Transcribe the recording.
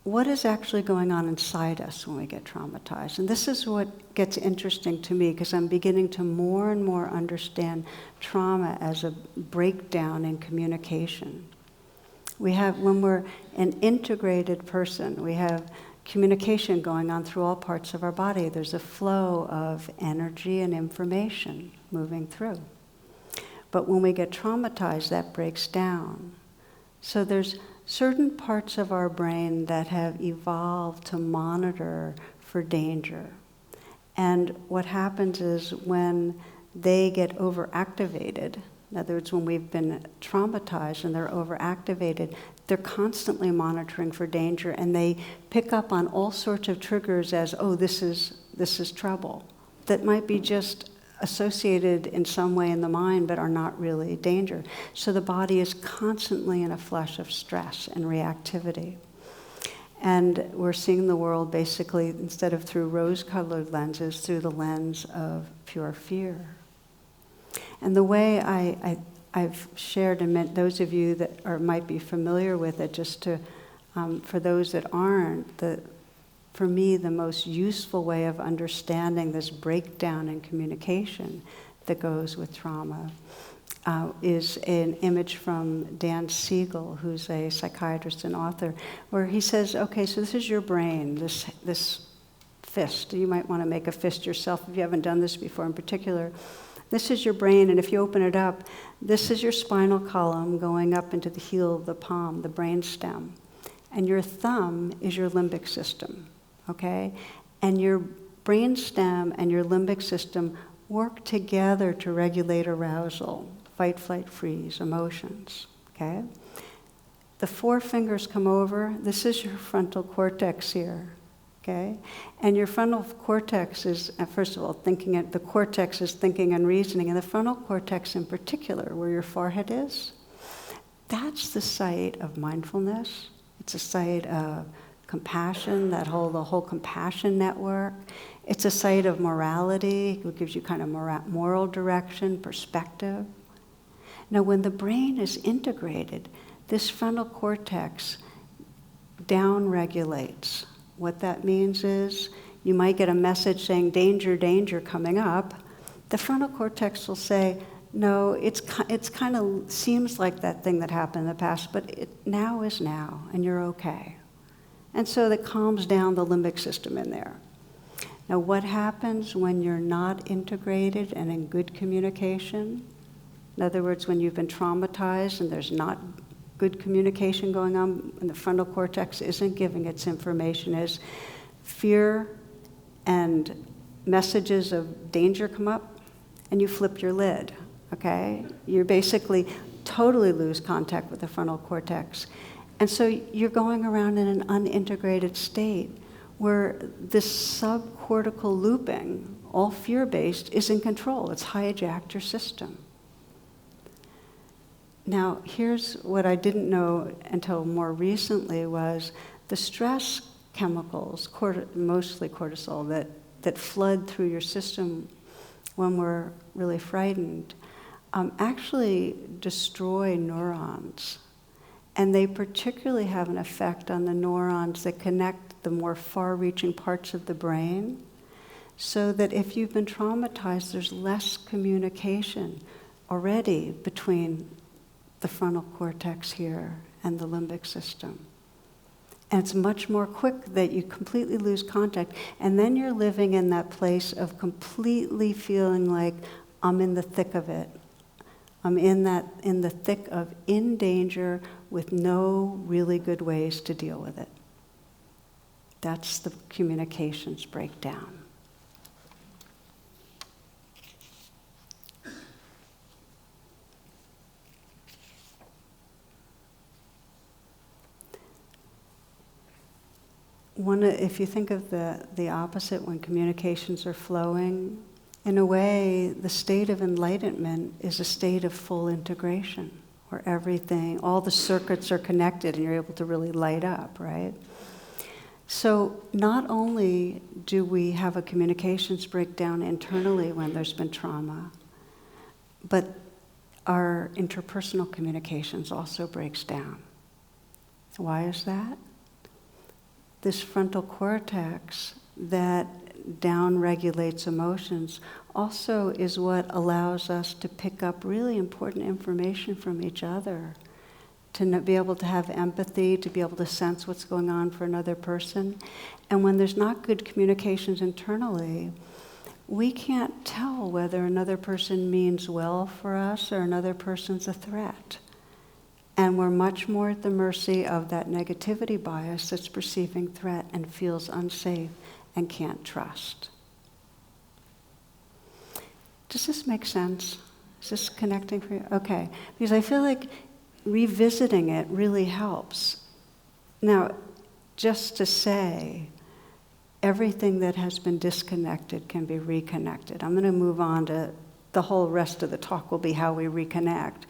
what is actually going on inside us when we get traumatized? And this is what gets interesting to me, because I'm beginning to more and more understand trauma as a breakdown in communication. When we're an integrated person, we have communication going on through all parts of our body. There's a flow of energy and information moving through. But when we get traumatized, that breaks down. So there's certain parts of our brain that have evolved to monitor for danger. And what happens is when they get overactivated, in other words, when we've been traumatized and they're overactivated, they're constantly monitoring for danger, and they pick up on all sorts of triggers as, oh, this is trouble, that might be just associated in some way in the mind but are not really danger. So the body is constantly in a flush of stress and reactivity. And we're seeing the world basically, instead of through rose-colored lenses, through the lens of pure fear. And the way I've shared, and those of you that might be familiar with it, just to, for those that aren't, for me, the most useful way of understanding this breakdown in communication that goes with trauma is an image from Dan Siegel, who's a psychiatrist and author, where he says, okay, so this is your brain, this fist. You might want to make a fist yourself if you haven't done this before in particular. This is your brain, and if you open it up, this is your spinal column going up into the heel of the palm, the brain stem. And your thumb is your limbic system. Okay? And your brain stem and your limbic system work together to regulate arousal, fight, flight, freeze, emotions. Okay? The four fingers come over. This is your frontal cortex here. Okay? And your frontal cortex is, first of all, the cortex is thinking and reasoning, and the frontal cortex in particular, where your forehead is, that's the site of mindfulness. It's a site of compassion, the whole compassion network. It's a site of morality. It gives you kind of moral direction, perspective. Now, when the brain is integrated, this frontal cortex down-regulates. What that means is you might get a message saying, danger, danger, coming up. The frontal cortex will say, no, it's kind of seems like that thing that happened in the past, but now is now, and you're okay. And so that calms down the limbic system in there. Now, what happens when you're not integrated and in good communication? In other words, when you've been traumatized and there's not good communication going on, and the frontal cortex isn't giving its information, is fear and messages of danger come up, and you flip your lid, okay? You basically totally lose contact with the frontal cortex. And so you're going around in an unintegrated state where this subcortical looping, all fear-based, is in control. It's hijacked your system. Now, here's what I didn't know until more recently was the stress chemicals, mostly cortisol, that flood through your system when we're really frightened, actually destroy neurons. And they particularly have an effect on the neurons that connect the more far-reaching parts of the brain, so that if you've been traumatized, there's less communication already between the frontal cortex here and the limbic system. And it's much more quick that you completely lose contact, and then you're living in that place of completely feeling like I'm in the thick of it. I'm in the thick of in danger with no really good ways to deal with it. That's the communications breakdown. If you think of the opposite, when communications are flowing, in a way, the state of enlightenment is a state of full integration, where everything, all the circuits are connected and you're able to really light up, right? So not only do we have a communications breakdown internally when there's been trauma, but our interpersonal communications also breaks down. Why is that? this frontal cortex that down-regulates emotions also is what allows us to pick up really important information from each other, to be able to have empathy, to be able to sense what's going on for another person. And when there's not good communications internally, we can't tell whether another person means well for us or another person's a threat. And we're much more at the mercy of that negativity bias that's perceiving threat and feels unsafe and can't trust. Does this make sense? Is this connecting for you? Okay. Because I feel like revisiting it really helps. Now, just to say, everything that has been disconnected can be reconnected. I'm going to move on to the whole rest of the talk will be how we reconnect.